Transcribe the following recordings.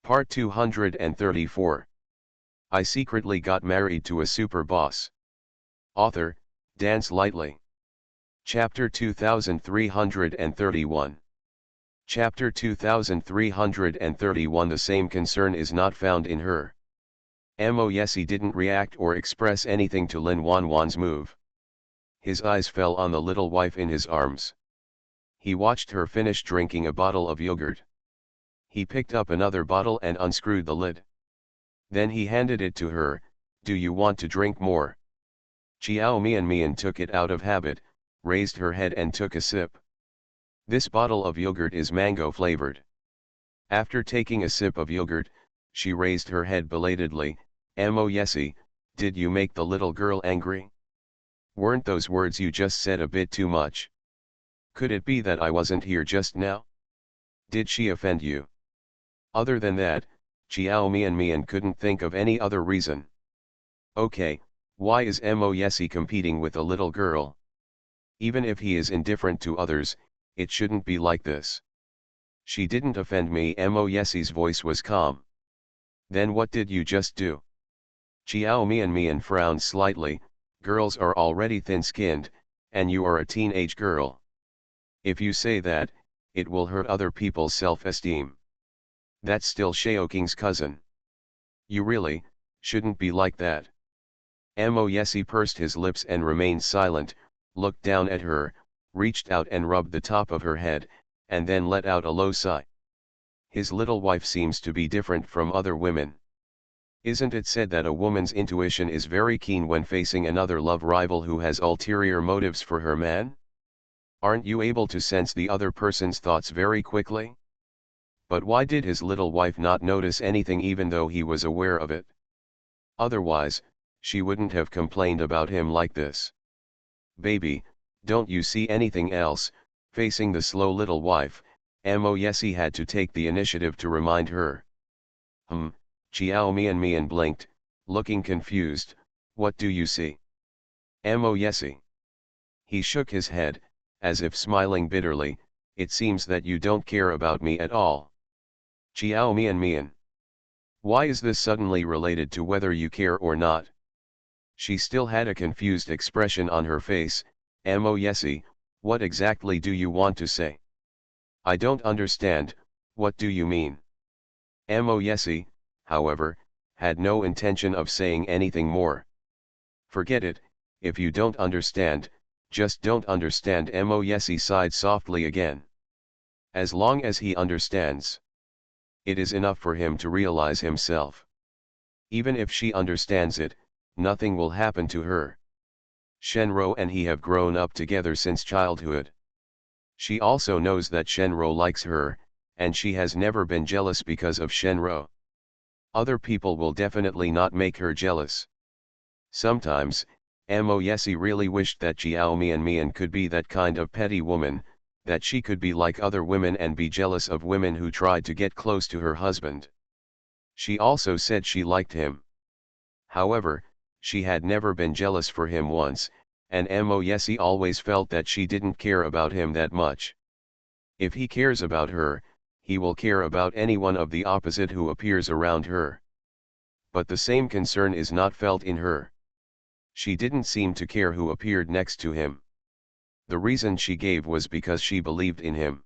Part 234. I secretly got married to a super boss. Author, Dance Lightly. Chapter 2331. Chapter 2331. The same concern is not found in her. Mo Yesi didn't react or express anything to Lin Wanwan's move. His eyes fell on the little wife in his arms. He watched her finish drinking a bottle of yogurt. He picked up another bottle and unscrewed the lid. Then he handed it to her. Do you want to drink more? Chiao Mian took it out of habit, raised her head and took a sip. This bottle of yogurt is mango flavored. After taking a sip of yogurt, she raised her head belatedly. Mo Yesi, did you make the little girl angry? Weren't those words you just said a bit too much? Could it be that I wasn't here just now? Did she offend you? Other than that, Chiao Mian couldn't think of any other reason. Okay, why is Mo Yesi competing with a little girl? Even if he is indifferent to others, it shouldn't be like this. She didn't offend me. Mo Yesi's voice was calm. Then what did you just do? Chiao Mian frowned slightly. Girls are already thin-skinned, and you are a teenage girl. If you say that, it will hurt other people's self-esteem. That's still Xiaoking's cousin. You really shouldn't be like that. Mo Yesi pursed his lips and remained silent, looked down at her, reached out and rubbed the top of her head, and then let out a low sigh. His little wife seems to be different from other women. Isn't it said that a woman's intuition is very keen when facing another love rival who has ulterior motives for her man? Aren't you able to sense the other person's thoughts very quickly? But why did his little wife not notice anything even though he was aware of it? Otherwise, she wouldn't have complained about him like this. Baby, don't you see anything else? Facing the slow little wife, Mo Yesi had to take the initiative to remind her. Chiao Mian blinked, looking confused. What do you see? Mo Yesi. He shook his head, as if smiling bitterly. It seems that you don't care about me at all. Chiao Mian. Why is this suddenly related to whether you care or not? She still had a confused expression on her face. Mo Yesi, what exactly do you want to say? I don't understand, what do you mean? Mo Yesi, however, had no intention of saying anything more. Forget it, if you don't understand, just don't understand. Mo Yesi sighed softly again. As long as he understands. It is enough for him to realize himself. Even if she understands it, nothing will happen to her. Shenro and he have grown up together since childhood. She also knows that Shenro likes her, and she has never been jealous because of Shenro. Other people will definitely not make her jealous. Sometimes, Mo Yesi really wished that Chiao Mian could be that kind of petty woman, that she could be like other women and be jealous of women who tried to get close to her husband. She also said she liked him. However, she had never been jealous for him once, and Mo Yesi always felt that she didn't care about him that much. If he cares about her, he will care about anyone of the opposite who appears around her. But the same concern is not felt in her. She didn't seem to care who appeared next to him. The reason she gave was because she believed in him.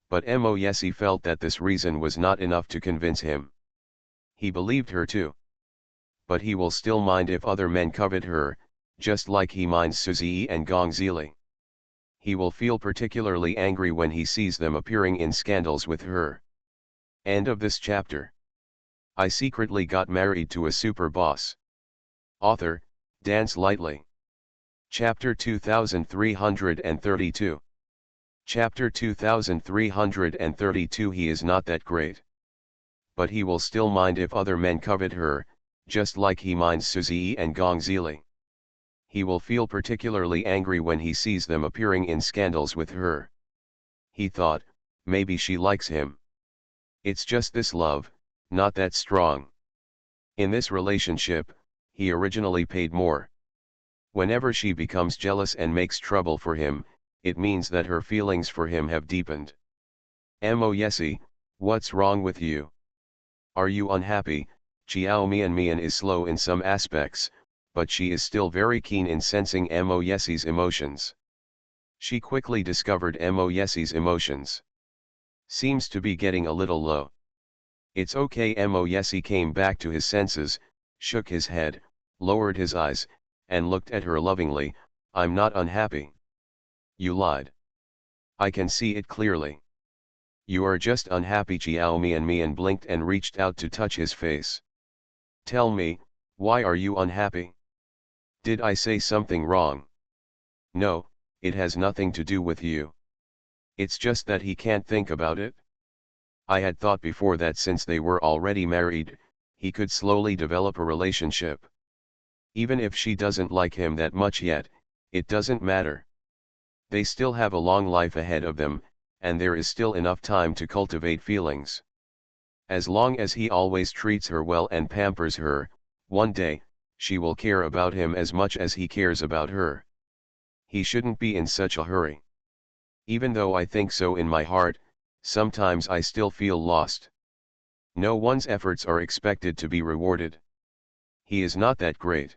But Mo Yesi felt that this reason was not enough to convince him. He believed her too. But he will still mind if other men covet her, just like he minds Suzi and Gong Zili. He will feel particularly angry when he sees them appearing in scandals with her. End of this chapter. I secretly got married to a super boss. Author, Dance Lightly. Chapter 2332. Chapter 2332. He is not that great. But he will still mind if other men covet her, just like he minds Suzi and Gong Zili. He will feel particularly angry when he sees them appearing in scandals with her. He thought, maybe she likes him. It's just this love, not that strong. In this relationship, he originally paid more. Whenever she becomes jealous and makes trouble for him, it means that her feelings for him have deepened. Mo Yesi, what's wrong with you? Are you unhappy? Xiao Mian is slow in some aspects, but she is still very keen in sensing Mo Yesi's emotions. She quickly discovered Mo Yesi's emotions. Seems to be getting a little low. It's okay. Mo Yesi came back to his senses, shook his head, lowered his eyes, and looked at her lovingly. I'm not unhappy. You lied. I can see it clearly. You are just unhappy. Xiao Mian blinked and reached out to touch his face. Tell me, why are you unhappy? Did I say something wrong? No, it has nothing to do with you. It's just that he can't think about it. I had thought before that since they were already married, he could slowly develop a relationship. Even if she doesn't like him that much yet, it doesn't matter. They still have a long life ahead of them, and there is still enough time to cultivate feelings. As long as he always treats her well and pampers her, one day, she will care about him as much as he cares about her. He shouldn't be in such a hurry. Even though I think so in my heart, sometimes I still feel lost. No one's efforts are expected to be rewarded. He is not that great.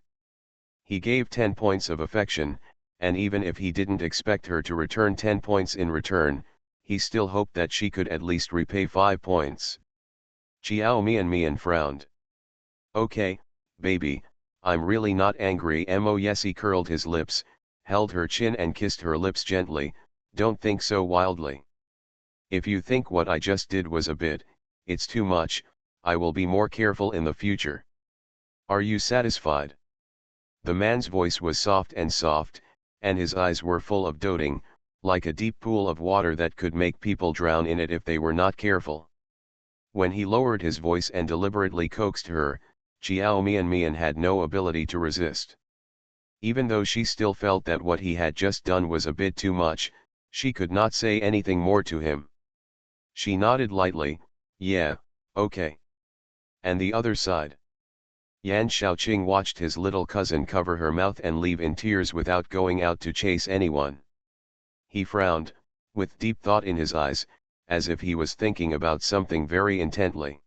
He gave 10 points of affection, and even if he didn't expect her to return 10 points in return, he still hoped that she could at least repay 5 points. Xiao Mian frowned. Okay, baby, I'm really not angry. Mo Yesi curled his lips, held her chin and kissed her lips gently. Don't think so wildly. If you think what I just did was a bit, it's too much, I will be more careful in the future. Are you satisfied? The man's voice was soft, and his eyes were full of doting, like a deep pool of water that could make people drown in it if they were not careful. When he lowered his voice and deliberately coaxed her, Xiao Mian had no ability to resist. Even though she still felt that what he had just done was a bit too much, she could not say anything more to him. She nodded lightly, yeah, okay. And the other side? Yan Shaoqing watched his little cousin cover her mouth and leave in tears without going out to chase anyone. He frowned, with deep thought in his eyes, as if he was thinking about something very intently.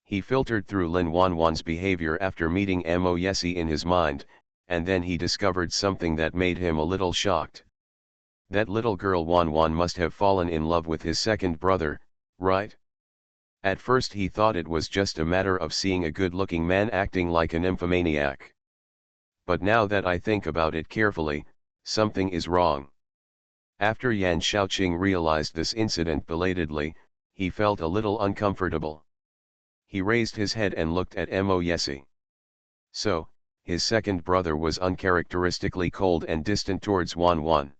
He filtered through Lin Wanwan's behavior after meeting Mo Yesi in his mind, and then he discovered something that made him a little shocked. That little girl Wanwan must have fallen in love with his second brother, right? At first he thought it was just a matter of seeing a good-looking man acting like a nymphomaniac. But now that I think about it carefully, something is wrong. After Yan Shaoqing realized this incident belatedly, he felt a little uncomfortable. He raised his head and looked at Mo Yesi. So, his second brother was uncharacteristically cold and distant towards Wanwan.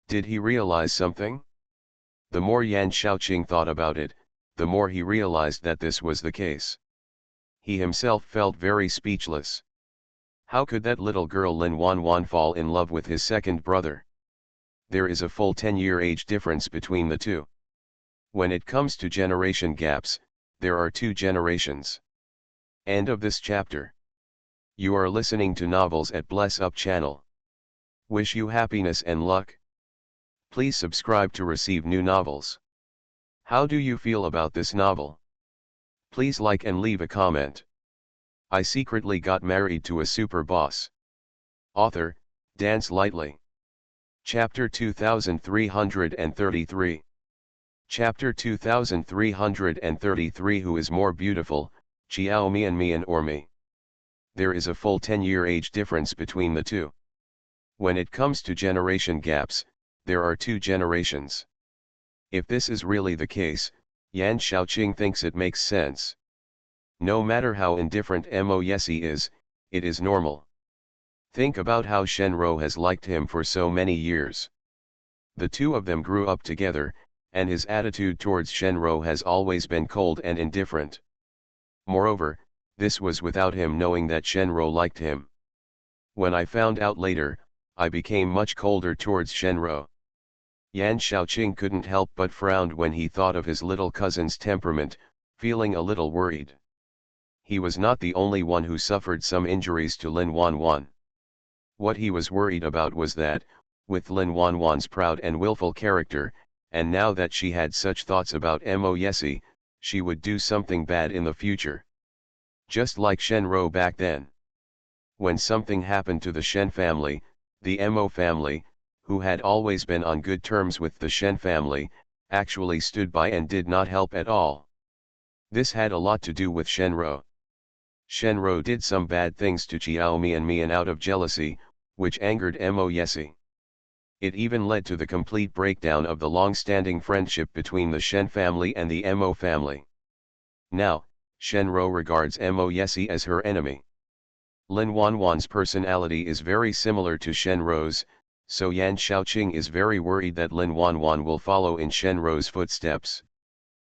Did he realize something? The more Yan Shaoqing thought about it, the more he realized that this was the case. He himself felt very speechless. How could that little girl Lin Wanwan fall in love with his second brother? There is a full 10-year age difference between the two. When it comes to generation gaps, there are 2 generations. End of this chapter. You are listening to Novels at Bless Up channel. Wish you happiness and luck. Please subscribe to receive new novels. How do you feel about this novel? Please like and leave a comment. I secretly got married to a super boss. Author, Dance Lightly. Chapter 2333. Chapter 2333. Who is more beautiful, Xiao Mian or me? There is a full 10-year age difference between the two. When it comes to generation gaps, there are 2 generations. If this is really the case, Yan Shaoqing thinks it makes sense. No matter how indifferent Mo Yesi is, it is normal. Think about how Shenro has liked him for so many years. The two of them grew up together, and his attitude towards Shenro has always been cold and indifferent. Moreover, this was without him knowing that Shenro liked him. When I found out later, I became much colder towards Shenro. Yan Shaoqing couldn't help but frowned when he thought of his little cousin's temperament, feeling a little worried. He was not the only one who suffered some injuries to Lin Wanwan. What he was worried about was that, with Lin Wanwan's proud and willful character, and now that she had such thoughts about Mo Yesi, she would do something bad in the future. Just like Shenro back then. When something happened to the Shen family, the Mo family, who had always been on good terms with the Shen family, actually stood by and did not help at all. This had a lot to do with Shenro. Shenro did some bad things to Xiao Mian out of jealousy, which angered Mo Yesi. It even led to the complete breakdown of the long-standing friendship between the Shen family and the Mo family. Now, Shenro regards Mo Yesi as her enemy. Lin Wanwan's personality is very similar to Shenro's, so Yan Xiaoqing is very worried that Lin Wanwan will follow in Shenro's footsteps.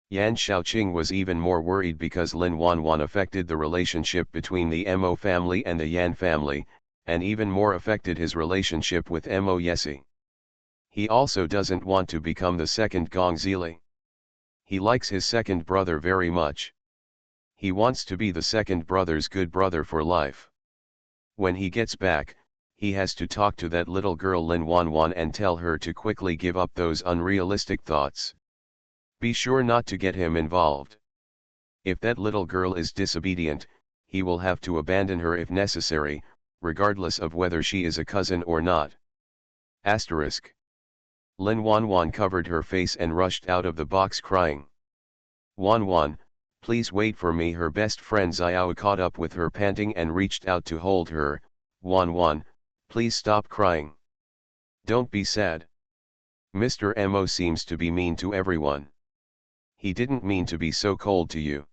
Yan Xiaoqing was even more worried because Lin Wanwan affected the relationship between the Mo family and the Yan family, and even more affected his relationship with Mo Yesi. He also doesn't want to become the second Gong Zili. He likes his second brother very much. He wants to be the second brother's good brother for life. When he gets back, he has to talk to that little girl Lin Wanwan and tell her to quickly give up those unrealistic thoughts. Be sure not to get him involved. If that little girl is disobedient, he will have to abandon her if necessary, regardless of whether she is a cousin or not. Asterisk. Lin Wanwan covered her face and rushed out of the box crying. Wanwan, please wait for me. Her best friend Xiao caught up with her panting and reached out to hold her. Wanwan, please stop crying. Don't be sad. Mr. Mo seems to be mean to everyone. He didn't mean to be so cold to you.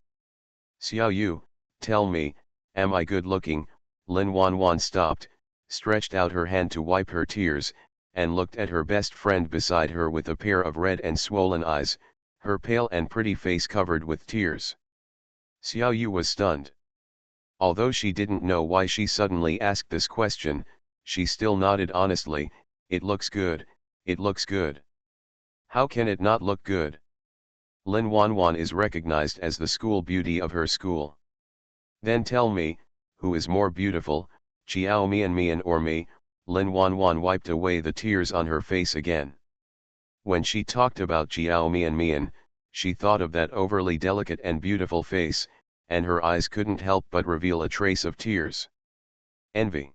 Xiao Yu, tell me, am I good looking? Lin Wanwan stopped, stretched out her hand to wipe her tears, and looked at her best friend beside her with a pair of red and swollen eyes, her pale and pretty face covered with tears. Xiao Yu was stunned. Although she didn't know why she suddenly asked this question, she still nodded honestly. It looks good, it looks good. How can it not look good? Lin Wanwan is recognized as the school beauty of her school. Then tell me, who is more beautiful, Xiao Mian or me? Lin Wanwan wiped away the tears on her face again. When she talked about Xiao Mian, she thought of that overly delicate and beautiful face, and her eyes couldn't help but reveal a trace of tears. Envy.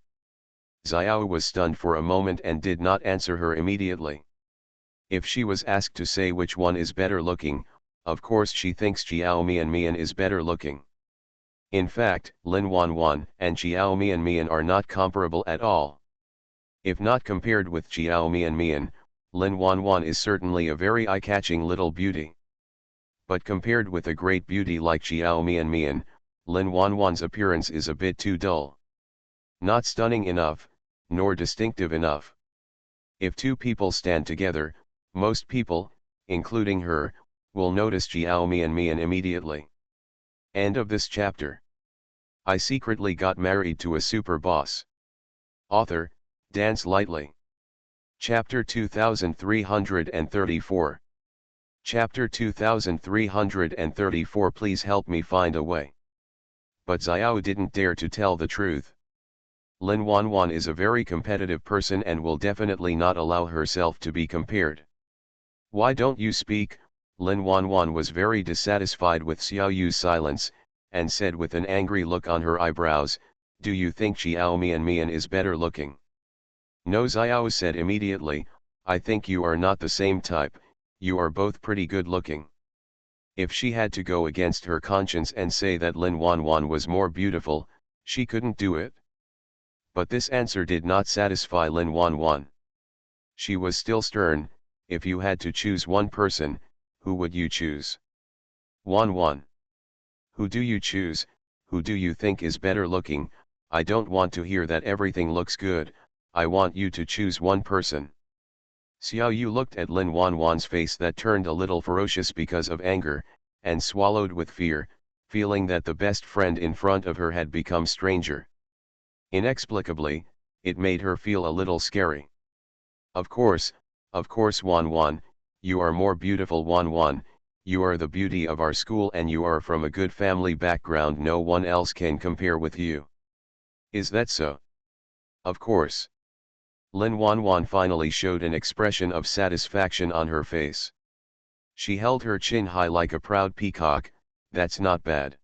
Xiao was stunned for a moment and did not answer her immediately. If she was asked to say which one is better looking, of course she thinks Xiao Mian is better looking. In fact, Lin Wanwan and Xiao Mian are not comparable at all. If not compared with Xiao Mian, Lin Wanwan is certainly a very eye-catching little beauty. But compared with a great beauty like Xiao Mian, Lin Wanwan's appearance is a bit too dull. Not stunning enough, nor distinctive enough. If two people stand together, most people, including her, will notice Xiao Mian immediately. End of this chapter. I secretly got married to a super boss. Author, Dance Lightly. Chapter 2334. Chapter 2334. Please help me find a way. But Xiao didn't dare to tell the truth. Lin Wanwan is a very competitive person and will definitely not allow herself to be compared. Why don't you speak? Lin Wanwan was very dissatisfied with Xiao Yu's silence, and said with an angry look on her eyebrows, do you think Xiao Mian is better looking? No, Xiao said immediately, I think you are not the same type, you are both pretty good looking. If she had to go against her conscience and say that Lin Wanwan was more beautiful, she couldn't do it. But this answer did not satisfy Lin Wanwan. She was still stern. If you had to choose one person, who would you choose? Wanwan. Who do you choose? Who do you think is better looking? I don't want to hear that everything looks good, I want you to choose one person. Xiao Yu looked at Lin Wanwan's face that turned a little ferocious because of anger, and swallowed with fear, feeling that the best friend in front of her had become stranger. Inexplicably, it made her feel a little scary. Of course, Wanwan, you are more beautiful. Wanwan, you are the beauty of our school and you are from a good family background, no one else can compare with you. Is that so? Of course. Lin Wanwan finally showed an expression of satisfaction on her face. She held her chin high like a proud peacock. That's not bad.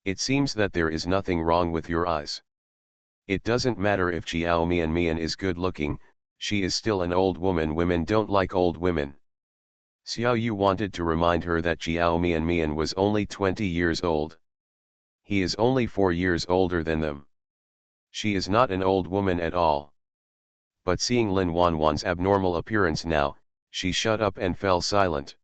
It seems that there is nothing wrong with your eyes. It doesn't matter if Xiao Mian is good looking, she is still an old woman. Women don't like old women. Xiao Yu wanted to remind her that Xiao Mian was only 20 years old. He is only 4 years older than them. She is not an old woman at all. But seeing Lin Wanwan's abnormal appearance now, she shut up and fell silent.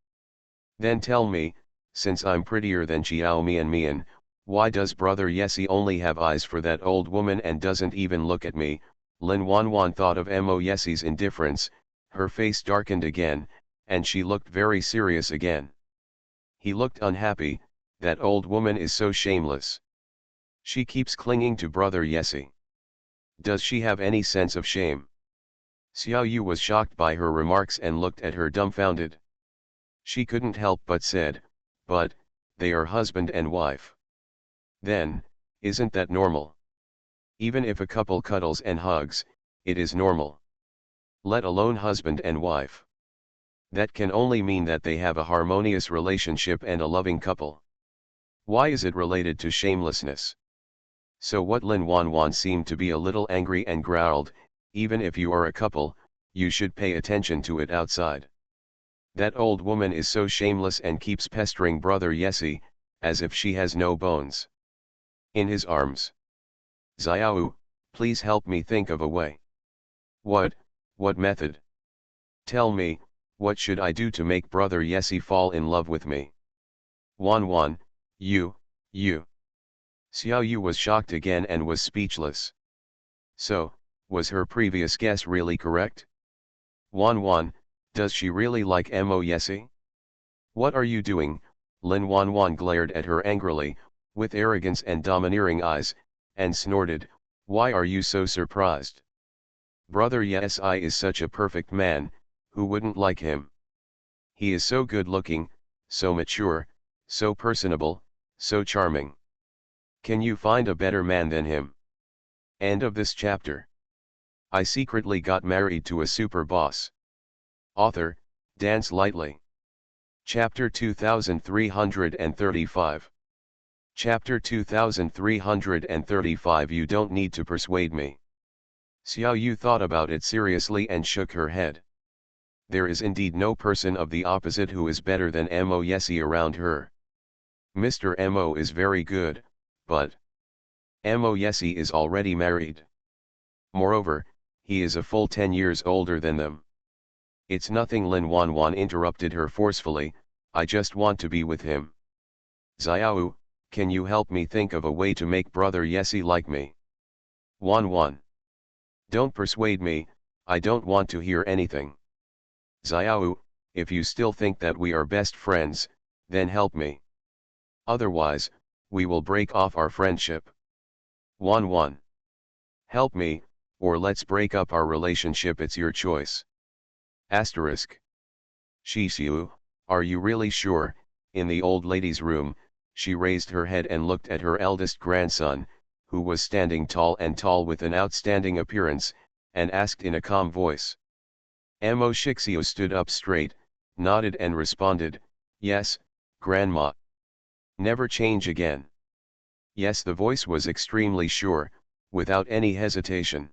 Then tell me, since I'm prettier than Xiao Mian, why does brother Yesi only have eyes for that old woman and doesn't even look at me? Lin Wanwan thought of Mo Yesi's indifference, her face darkened again, and she looked very serious again. He looked unhappy. That old woman is so shameless. She keeps clinging to brother Yesi. Does she have any sense of shame? Xiao Yu was shocked by her remarks and looked at her dumbfounded. She couldn't help but said, but, they are husband and wife. Then, isn't that normal? Even if a couple cuddles and hugs, it is normal. Let alone husband and wife. That can only mean that they have a harmonious relationship and a loving couple. Why is it related to shamelessness? So what? Lin Wanwan seemed to be a little angry and growled, even if you are a couple, you should pay attention to it outside. That old woman is so shameless and keeps pestering brother Yesi, as if she has no bones. In his arms. Xiao, please help me think of a way. What method? Tell me, what should I do to make brother Yesi fall in love with me? Wanwan, you. Xiao Yu was shocked again and was speechless. So, was her previous guess really correct? Wanwan, does she really like Mo Yesi? What are you doing? Lin Wanwan glared at her angrily, with arrogance and domineering eyes, and snorted, why are you so surprised? Brother Yesi is such a perfect man, who wouldn't like him? He is so good looking, so mature, so personable, so charming. Can you find a better man than him? End of this chapter. I secretly got married to a super boss. Author, Dance Lightly. Chapter 2335. Chapter 2335. You don't need to persuade me. Xiao Yu thought about it seriously and shook her head. There is indeed no person of the opposite who is better than Mo Yesi around her. Mr. Mo is very good, but Mo Yesi is already married. Moreover, he is a full 10 years older than them. It's nothing. Lin Wanwan interrupted her forcefully, I just want to be with him. Xiao, can you help me think of a way to make brother Yesi like me? Wanwan. Don't persuade me, I don't want to hear anything. Xiao, if you still think that we are best friends, then help me. Otherwise, we will break off our friendship. Wanwan. Help me, or let's break up our relationship. It's your choice. Asterisk. Shixiu, are you really sure? In the old lady's room, she raised her head and looked at her eldest grandson, who was standing tall with an outstanding appearance, and asked in a calm voice. Mo Shixiu stood up straight, nodded and responded, yes, Grandma. Never change again. Yes, the voice was extremely sure, without any hesitation.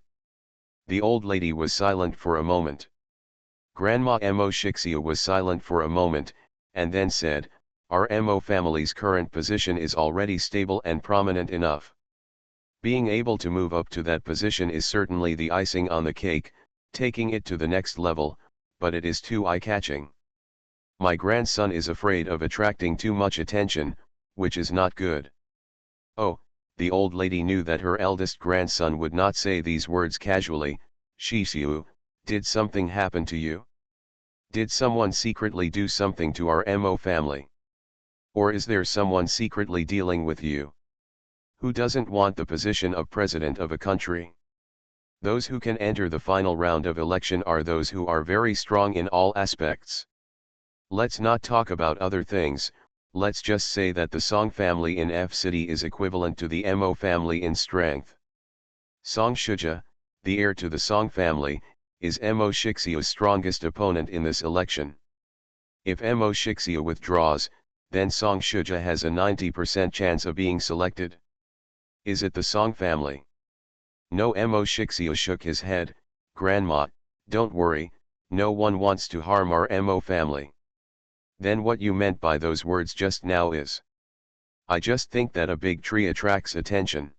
The old lady was silent for a moment. Grandma Mo Shixiu was silent for a moment, and then said, our Mo family's current position is already stable and prominent enough. Being able to move up to that position is certainly the icing on the cake, taking it to the next level, but it is too eye-catching. My grandson is afraid of attracting too much attention, which is not good. Oh, the old lady knew that her eldest grandson would not say these words casually. Shixiu, did something happen to you? Did someone secretly do something to our Mo family? Or is there someone secretly dealing with you? Who doesn't want the position of president of a country? Those who can enter the final round of election are those who are very strong in all aspects. Let's not talk about other things, let's just say that the Song family in F City is equivalent to the Mo family in strength. Song Shuja, the heir to the Song family, is Mo Shixiu's strongest opponent in this election. If Mo Shixia withdraws, then Song Shuja has a 90% chance of being selected. Is it the Song family? No. Mo Shixia shook his head. Grandma, don't worry, no one wants to harm our Mo family. Then what you meant by those words just now is? I just think that a big tree attracts attention.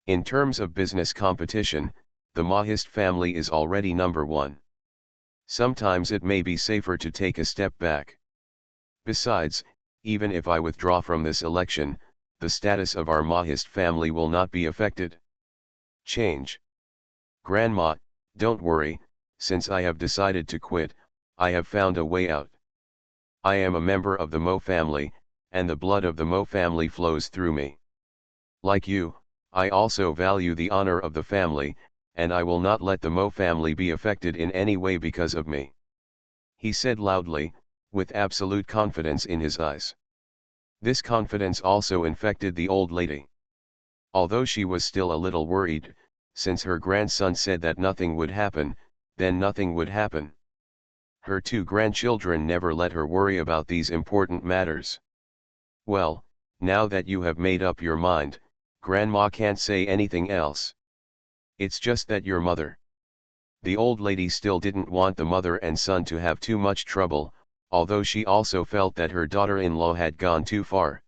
In terms of business competition, the Mahist family is already number one. Sometimes it may be safer to take a step back. Besides, even if I withdraw from this election, the status of our Mahist family will not be affected. Change. Grandma, don't worry, since I have decided to quit, I have found a way out. I am a member of the Mo family, and the blood of the Mo family flows through me. Like you, I also value the honor of the family, and I will not let the Mo family be affected in any way because of me. He said loudly, with absolute confidence in his eyes. This confidence also infected the old lady. Although she was still a little worried, since her grandson said that nothing would happen, then nothing would happen. Her two grandchildren never let her worry about these important matters. Well, now that you have made up your mind, Grandma can't say anything else. It's just that your mother. The old lady still didn't want the mother and son to have too much trouble, although she also felt that her daughter-in-law had gone too far.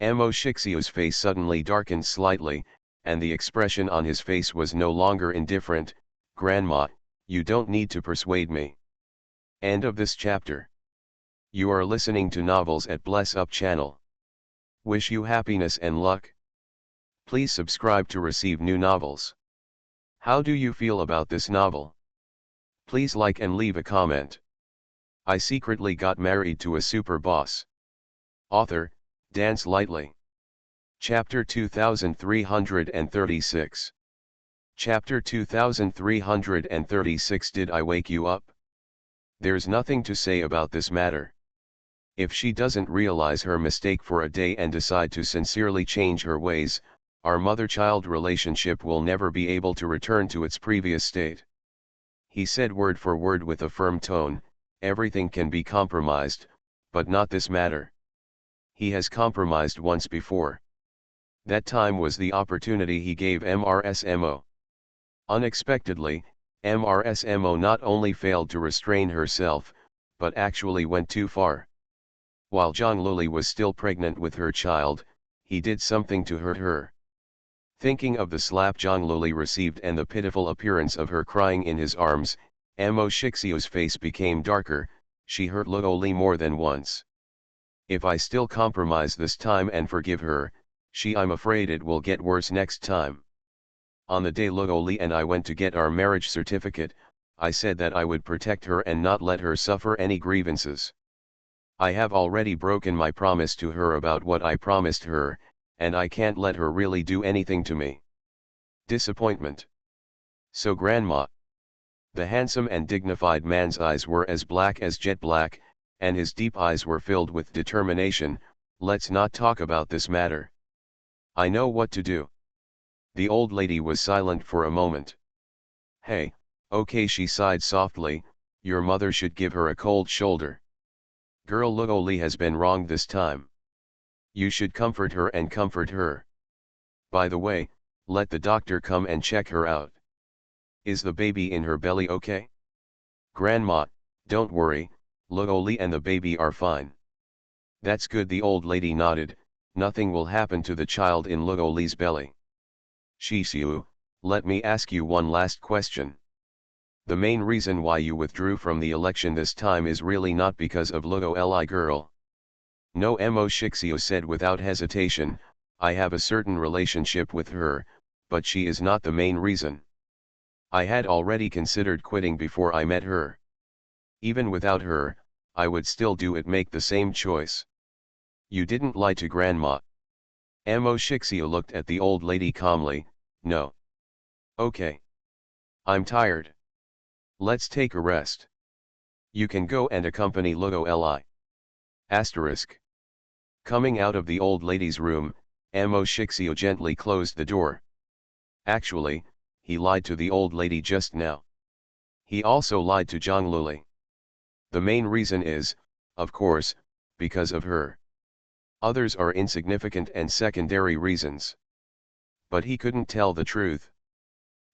Mo Shixiu's face suddenly darkened slightly, and the expression on his face was no longer indifferent. Grandma, you don't need to persuade me. End of this chapter. You are listening to Novels at Bless Up channel. Wish you happiness and luck. Please subscribe to receive new novels. How do you feel about this novel? Please like and leave a comment. I secretly got married to a super boss. Author, Dance Lightly. Chapter 2336. Chapter 2336. Did I wake you up? There's nothing to say about this matter. If she doesn't realize her mistake for a day and decide to sincerely change her ways, our mother-child relationship will never be able to return to its previous state. He said word for word with a firm tone, everything can be compromised, but not this matter. He has compromised once before. That time was the opportunity he gave MRSMO. Unexpectedly, MRSMO not only failed to restrain herself, but actually went too far. While Zhang Luli was still pregnant with her child, he did something to hurt her. Thinking of the slap Zhang Luli received and the pitiful appearance of her crying in his arms, Mo Shixiu's face became darker. She hurt Luoli more than once. If I still compromise this time and forgive her, I'm afraid it will get worse next time. On the day Luoli and I went to get our marriage certificate, I said that I would protect her and not let her suffer any grievances. I have already broken my promise to her about what I promised her, and I can't let her really do anything to me. Disappointment. So Grandma. The handsome and dignified man's eyes were as black as jet black, and his deep eyes were filled with determination. Let's not talk about this matter. I know what to do. The old lady was silent for a moment. Hey, okay, she sighed softly, your mother should give her a cold shoulder. Girl, Luoli has been wronged this time. You should comfort her and comfort her. By the way, let the doctor come and check her out. Is the baby in her belly okay? Grandma, don't worry, Luoli and the baby are fine. That's good, the old lady nodded, nothing will happen to the child in Luoli's belly. Shixiu, let me ask you one last question. The main reason why you withdrew from the election this time is really not because of Luoli girl. No, Mo Shixiu said without hesitation, I have a certain relationship with her, but she is not the main reason. I had already considered quitting before I met her. Even without her, I would still make the same choice. You didn't lie to Grandma. Mo Shixiu looked at the old lady calmly, no. Okay. I'm tired. Let's take a rest. You can go and accompany Luoli. Asterisk. Coming out of the old lady's room, Mo Shixiu gently closed the door. Actually, he lied to the old lady just now. He also lied to Zhang Luli. The main reason is, Of course, because of her. Others are insignificant and secondary reasons. But he couldn't tell the truth.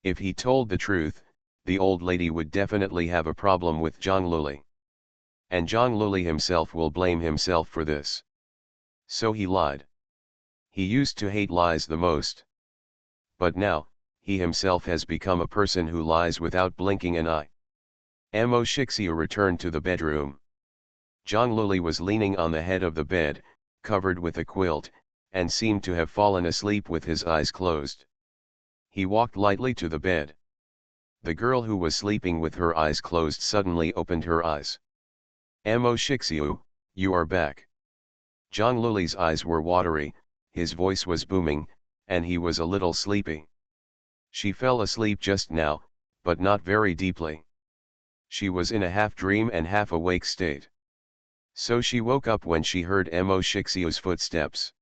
If he told the truth, the old lady would definitely have a problem with Zhang Luli. And Zhang Luli himself will blame himself for this. So he lied. He used to hate lies the most. But now, he himself has become a person who lies without blinking an eye. Amo Shixiu returned to the bedroom. Zhang Luli was leaning on the head of the bed, covered with a quilt, and seemed to have fallen asleep with his eyes closed. He walked lightly to the bed. The girl who was sleeping with her eyes closed suddenly opened her eyes. Amo Shixiu, you are back. Zhang Luli's eyes were watery, his voice was booming, and he was a little sleepy. She fell asleep just now, but not very deeply. She was in a half-dream and half-awake state. So she woke up when she heard Amo Shixiu's footsteps.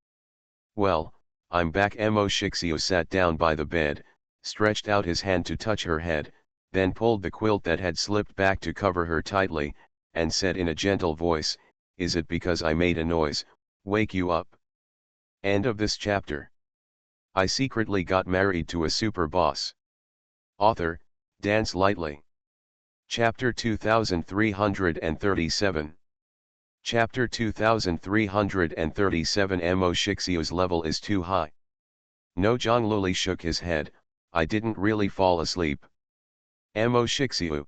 Well, I'm back. Amo Shixiu sat down by the bed, stretched out his hand to touch her head, then pulled the quilt that had slipped back to cover her tightly, and said in a gentle voice, "Is it because I made a noise, wake you up?" End of this chapter. I secretly got married to a super boss. Author, Dance Lightly. Chapter 2337. Chapter 2337. Amo Shixiu's level is too high. No. Zhang Luli shook his head, I didn't really fall asleep. Amo Shixiu.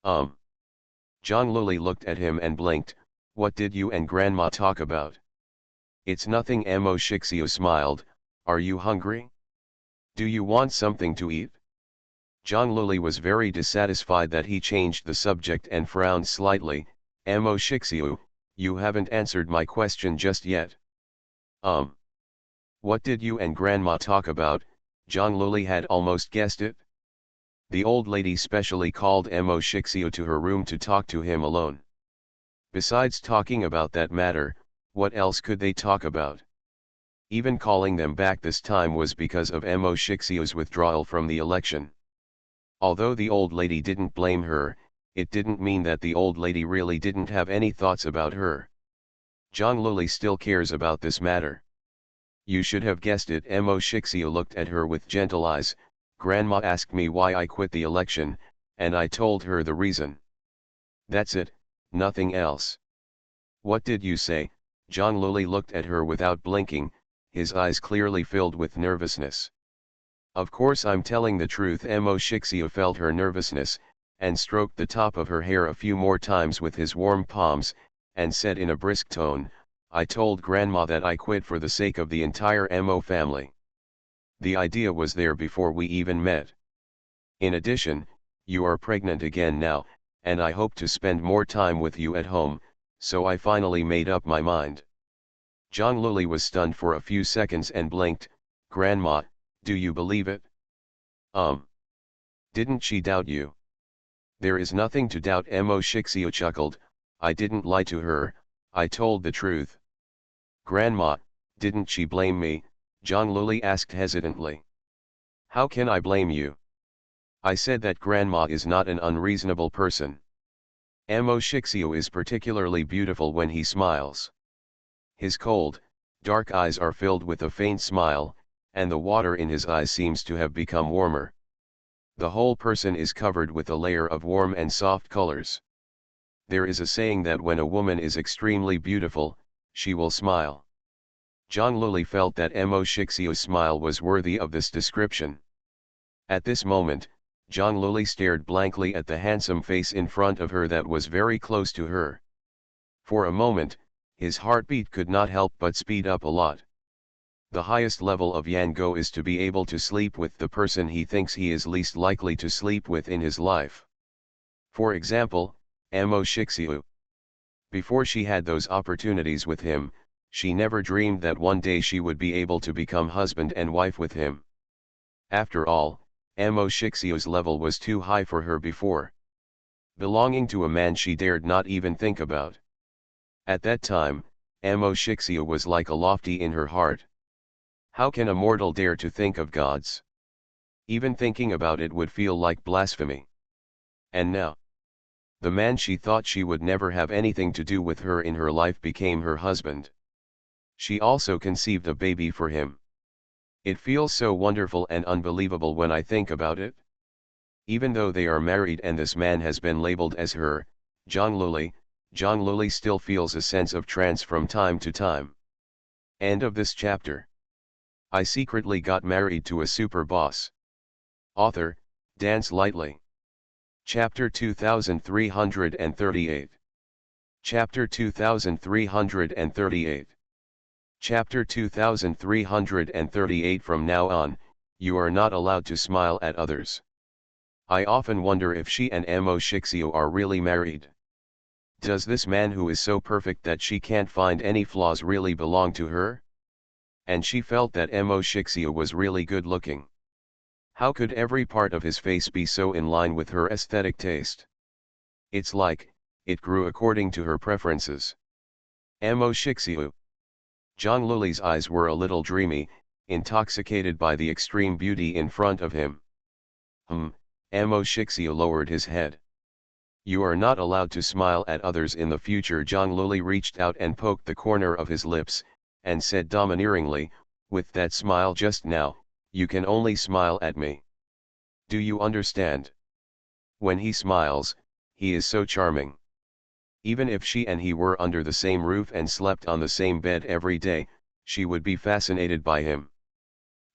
Zhang Luli looked at him and blinked, what did you and grandma talk about? It's nothing. Amo Shixiu smiled, are you hungry? Do you want something to eat? Zhang Luli was very dissatisfied that he changed the subject and frowned slightly. Amo Shixiu, you haven't answered my question just yet. What did you and grandma talk about? Zhang Luli had almost guessed it. The old lady specially called Amo Shixiu to her room to talk to him alone. Besides talking about that matter, what else could they talk about? Even calling them back this time was because of Amo Shixiu's withdrawal from the election. Although the old lady didn't blame her, it didn't mean that the old lady really didn't have any thoughts about her. Zhang Luli still cares about this matter. You should have guessed it. Amo Shixiu looked at her with gentle eyes. Grandma asked me why I quit the election, and I told her the reason. That's it, nothing else. What did you say? Zhang Luli looked at her without blinking, his eyes clearly filled with nervousness. Of course I'm telling the truth. Amo Shixiu felt her nervousness, and stroked the top of her hair a few more times with his warm palms, and said in a brisk tone, I told grandma that I quit for the sake of the entire Amo family. The idea was there before we even met. In addition, you are pregnant again now, and I hope to spend more time with you at home, so I finally made up my mind. Zhang Luli was stunned for a few seconds and blinked. Grandma, do you believe it? Didn't she doubt you? There is nothing to doubt. Amo Shixiu chuckled, I didn't lie to her, I told the truth. Grandma, didn't she blame me? Zhang Luli asked hesitantly. How can I blame you? I said that grandma is not an unreasonable person. Amo Shixiu is particularly beautiful when he smiles. His cold, dark eyes are filled with a faint smile, and the water in his eyes seems to have become warmer. The whole person is covered with a layer of warm and soft colors. There is a saying that when a woman is extremely beautiful, she will smile. Zhang Luli felt that Amo Shixiu's smile was worthy of this description. At this moment, Zhang Luli stared blankly at the handsome face in front of her that was very close to her. For a moment, his heartbeat could not help but speed up a lot. The highest level of Yango is to be able to sleep with the person he thinks he is least likely to sleep with in his life. For example, Amo Shixiu. Before she had those opportunities with him, she never dreamed that one day she would be able to become husband and wife with him. After all, Amo Shixiu's level was too high for her before. Belonging to a man she dared not even think about. At that time, Amo Shixiu was like a lofty in her heart. How can a mortal dare to think of gods? Even thinking about it would feel like blasphemy. And now, The man she thought she would never have anything to do with her in her life became her husband. She also conceived a baby for him. It feels so wonderful and unbelievable when I think about it. Even though they are married and this man has been labeled as her, John Lily still feels a sense of trance from time to time. End of this chapter. I secretly got married to a super boss. Author, Dance Lightly. Chapter 2338. Chapter 2338. Chapter 2338. From now on, you are not allowed to smile at others. I often wonder if she and Amo Shixio are really married. Does this man who is so perfect that she can't find any flaws really belong to her? And she felt that Amo Shixio was really good looking. How could every part of his face be so in line with her aesthetic taste? It's like, it grew according to her preferences. Amo Shixio. John Lily's eyes were a little dreamy, intoxicated by the extreme beauty in front of him. Amo Shixio lowered his head. You are not allowed to smile at others in the future. John Lily reached out and poked the corner of his lips, and said domineeringly, with that smile just now, you can only smile at me. Do you understand? When he smiles, he is so charming. Even if she and he were under the same roof and slept on the same bed every day, she would be fascinated by him.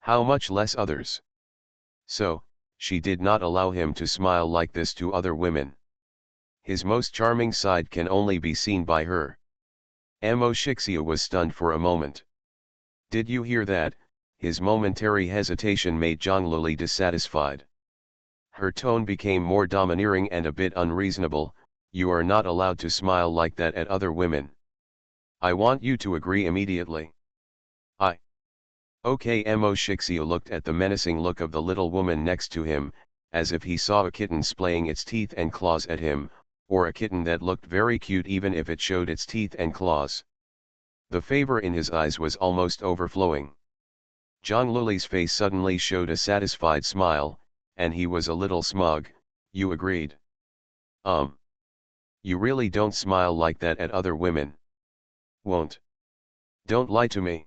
How much less others? So, she did not allow him to smile like this to other women. His most charming side can only be seen by her. Amo Shixia was stunned for a moment. Did you hear that? His momentary hesitation made John Lily dissatisfied. Her tone became more domineering and a bit unreasonable. You are not allowed to smile like that at other women. I want you to agree immediately. Okay. Amo Shixia looked at the menacing look of the little woman next to him, as if he saw a kitten splaying its teeth and claws at him, or a kitten that looked very cute even if it showed its teeth and claws. The favor in his eyes was almost overflowing. John Lily's face suddenly showed a satisfied smile, and he was a little smug. You agreed? You really don't smile like that at other women. Won't. Don't lie to me.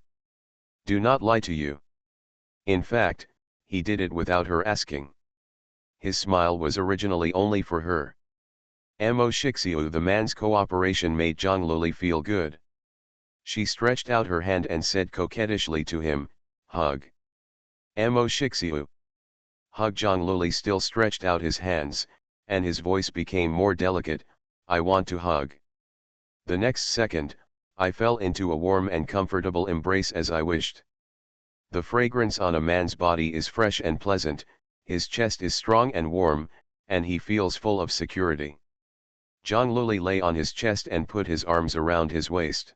Do not lie to you. In fact, he did it without her asking. His smile was originally only for her. Amo Shixio. The man's cooperation made John Lily feel good. She stretched out her hand and said coquettishly to him, hug. Amo Shixio. Hug. John Lily still stretched out his hands, and his voice became more delicate, I want to hug. The next second, I fell into a warm and comfortable embrace as I wished. The fragrance on a man's body is fresh and pleasant, his chest is strong and warm, and he feels full of security. John Lily lay on his chest and put his arms around his waist.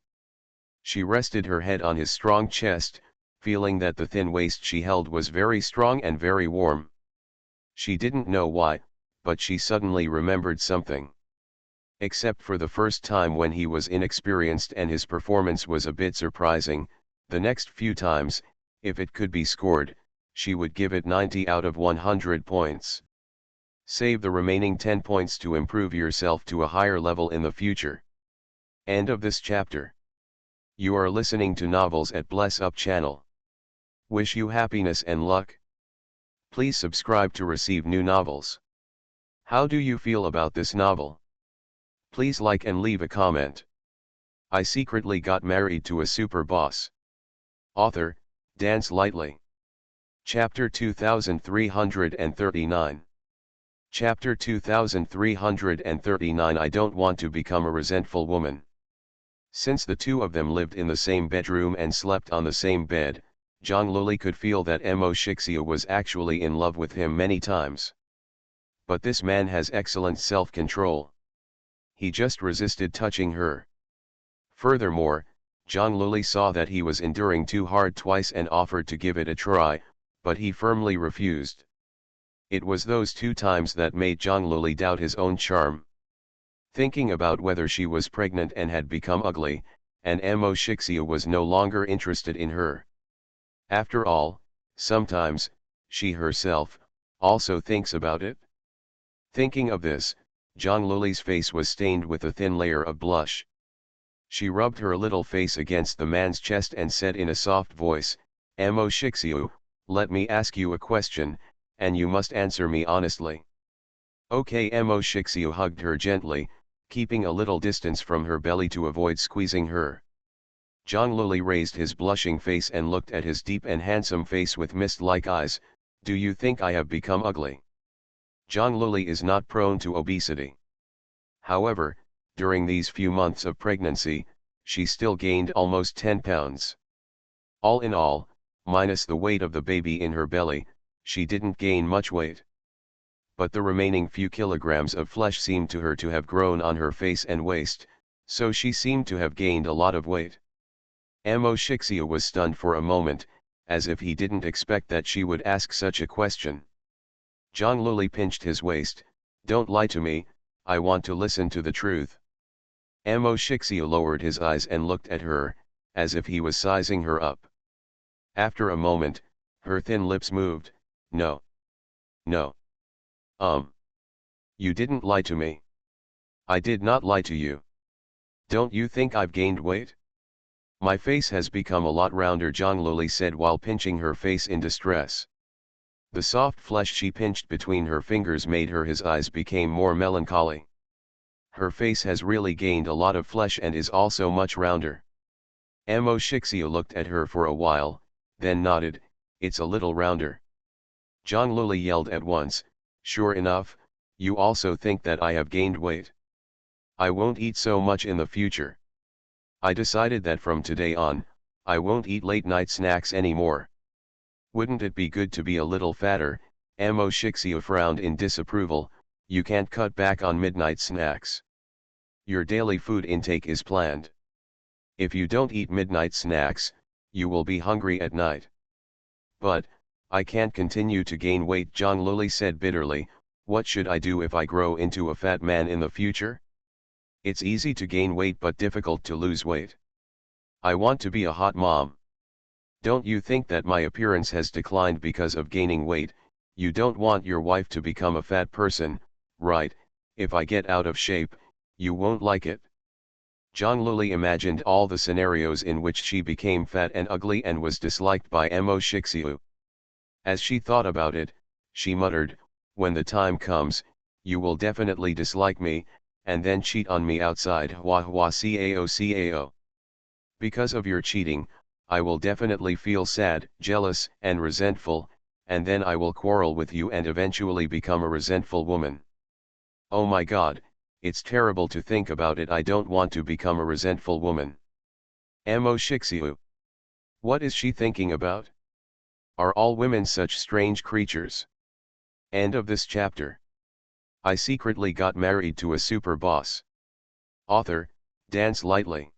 She rested her head on his strong chest, feeling that the thin waist she held was very strong and very warm. She didn't know why, but she suddenly remembered something. Except for the first time when he was inexperienced and his performance was a bit surprising, the next few times, if it could be scored, she would give it 90 out of 100 points. Save the remaining 10 points to improve yourself to a higher level in the future. End of this chapter. You are listening to Novels at Bless Up channel. Wish you happiness and luck. Please subscribe to receive new novels. How do you feel about this novel? Please like and leave a comment. I secretly got married to a super boss. Author, Dance Lightly. Chapter 2339. Chapter 2339. I don't want to become a resentful woman. Since the two of them lived in the same bedroom and slept on the same bed, John Lily could feel that Amo Shixia was actually in love with him many times. But this man has excellent self-control. He just resisted touching her. Furthermore, John Lily saw that he was enduring too hard twice and offered to give it a try, but he firmly refused. It was those 2 times that made John Lily doubt his own charm. Thinking about whether she was pregnant and had become ugly, and Amo Shixia was no longer interested in her. After all, sometimes, she herself, also thinks about it. Thinking of this, Zhang Luli's face was stained with a thin layer of blush. She rubbed her little face against the man's chest and said in a soft voice, "Mo Shixiu, let me ask you a question, and you must answer me honestly." Okay. Mo Shixiu hugged her gently, keeping a little distance from her belly to avoid squeezing her. Zhang Luli raised his blushing face and looked at his deep and handsome face with mist-like eyes. "Do you think I have become ugly?" Zhang Luli is not prone to obesity. However, during these few months of pregnancy, she still gained almost 10 pounds. All in all, minus the weight of the baby in her belly, she didn't gain much weight. But the remaining few kilograms of flesh seemed to her to have grown on her face and waist, so she seemed to have gained a lot of weight. Mo Shixiu was stunned for a moment, as if he didn't expect that she would ask such a question. Zhang Luli pinched his waist. "Don't lie to me, I want to listen to the truth." Mo Shixiu lowered his eyes and looked at her, as if he was sizing her up. After a moment, her thin lips moved. "No. No. You didn't lie to me." "I did not lie to you. Don't you think I've gained weight?" "My face has become a lot rounder," Zhang Luli said while pinching her face in distress. The soft flesh she pinched between her fingers made his eyes became more melancholy. "Her face has really gained a lot of flesh and is also much rounder." Mo Shixiu looked at her for a while, then nodded. "It's a little rounder." Zhang Luli yelled at once, "Sure enough, you also think that I have gained weight? I won't eat so much in the future. I decided that from today on, I won't eat late night snacks anymore." "Wouldn't it be good to be a little fatter?" Mo Shixiu frowned in disapproval. "You can't cut back on midnight snacks. Your daily food intake is planned. If you don't eat midnight snacks, you will be hungry at night." "But, I can't continue to gain weight," Zhang Luli said bitterly. "What should I do if I grow into a fat man in the future? It's easy to gain weight but difficult to lose weight. I want to be a hot mom." "Don't you think that my appearance has declined because of gaining weight? You don't want your wife to become a fat person, right? If I get out of shape, you won't like it." Zhang Luli imagined all the scenarios in which she became fat and ugly and was disliked by Mo Shixiu. As she thought about it, she muttered, "When the time comes, you will definitely dislike me, and then cheat on me outside. Hua hua cao cao. Because of your cheating, I will definitely feel sad, jealous, and resentful, and then I will quarrel with you and eventually become a resentful woman. Oh my God, it's terrible to think about it. I don't want to become a resentful woman." Mo Shixiu. What is she thinking about? Are all women such strange creatures? End of this chapter. I secretly got married to a super boss. Author, Dance Lightly.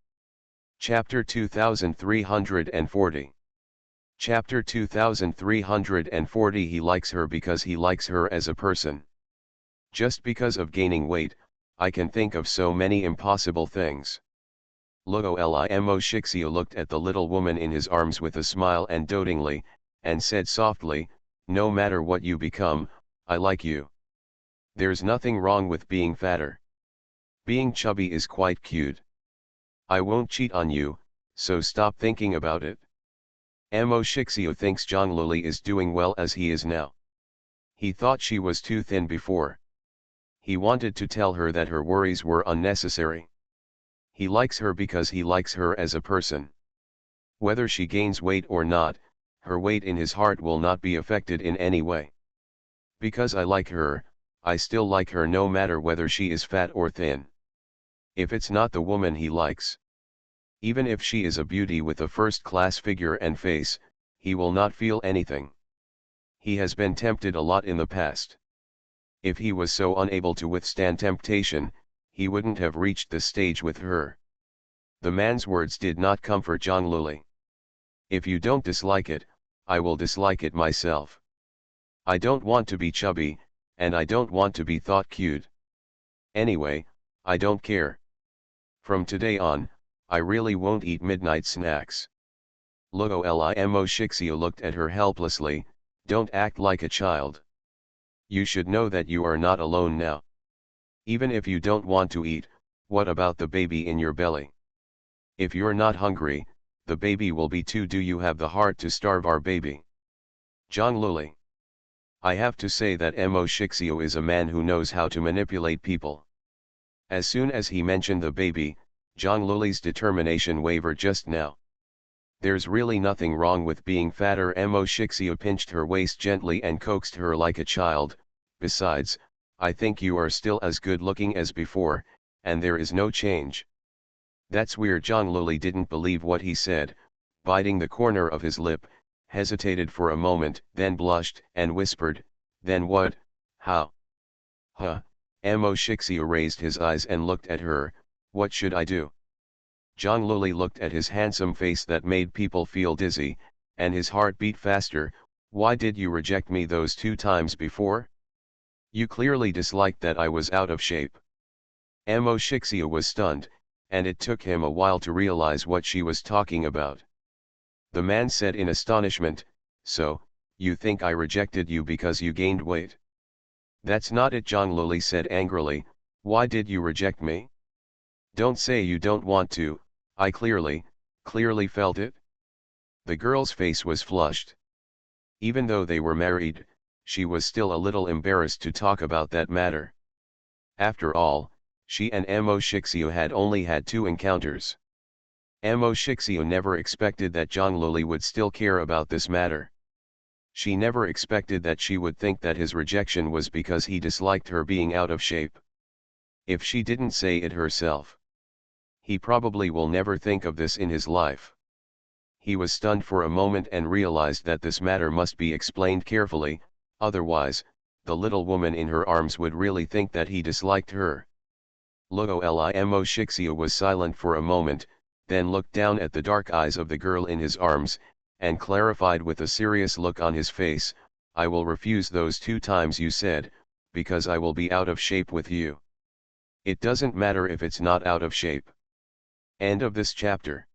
Chapter 2340. Chapter 2340. He likes her because he likes her as a person. Just because of gaining weight, I can think of so many impossible things. Mo Shixiu looked at the little woman in his arms with a smile and dotingly, and said softly, "No matter what you become, I like you. There's nothing wrong with being fatter. Being chubby is quite cute. I won't cheat on you, so stop thinking about it." Mo Shixiu thinks Zhang Luli is doing well as he is now. He thought she was too thin before. He wanted to tell her that her worries were unnecessary. He likes her because he likes her as a person. Whether she gains weight or not, her weight in his heart will not be affected in any way. Because I like her, I still like her no matter whether she is fat or thin. If it's not the woman he likes, even if she is a beauty with a first-class figure and face, he will not feel anything. He has been tempted a lot in the past. If he was so unable to withstand temptation, he wouldn't have reached this stage with her. The man's words did not comfort Zhang Luli. "If you don't dislike it, I will dislike it myself. I don't want to be chubby, and I don't want to be thought cute. Anyway, I don't care. From today on, I really won't eat midnight snacks." Mo Shixiu looked at her helplessly. "Don't act like a child. You should know that you are not alone now. Even if you don't want to eat, what about the baby in your belly? If you're not hungry, the baby will be too. Do you have the heart to starve our baby? Zhang Luli. I have to say that Mo Shixio is a man who knows how to manipulate people. As soon as he mentioned the baby, Zhang Luli's determination wavered just now. There's really nothing wrong with being fatter. Mo Shixio pinched her waist gently and coaxed her like a child. Besides, I think you are still as good looking as before, and there is no change. That's weird. Zhang Luli didn't believe what he said, biting the corner of his lip, hesitated for a moment, then blushed and whispered, "Then what? How?" Huh? Mo Shixio raised his eyes and looked at her. "What should I do?" Zhang Luli looked at his handsome face that made people feel dizzy, and his heart beat faster. "Why did you reject me those 2 times before? You clearly disliked that I was out of shape." Mo Shixia was stunned, and it took him a while to realize what she was talking about. The man said in astonishment, "So, you think I rejected you because you gained weight?" "That's not it," Zhang Luli said angrily. "Why did you reject me? Don't say you don't want to, I clearly felt it." The girl's face was flushed. Even though they were married, she was still a little embarrassed to talk about that matter. After all, she and Mo Shixio had only had 2 encounters. Mo Shixio never expected that Zhang Luli would still care about this matter. She never expected that she would think that his rejection was because he disliked her being out of shape. If she didn't say it herself, he probably will never think of this in his life. He was stunned for a moment and realized that this matter must be explained carefully, otherwise, the little woman in her arms would really think that he disliked her. Mo Shixia was silent for a moment, then looked down at the dark eyes of the girl in his arms, and clarified with a serious look on his face, "I will refuse those 2 times you said, because I will be out of shape with you. It doesn't matter if it's not out of shape." End of this chapter.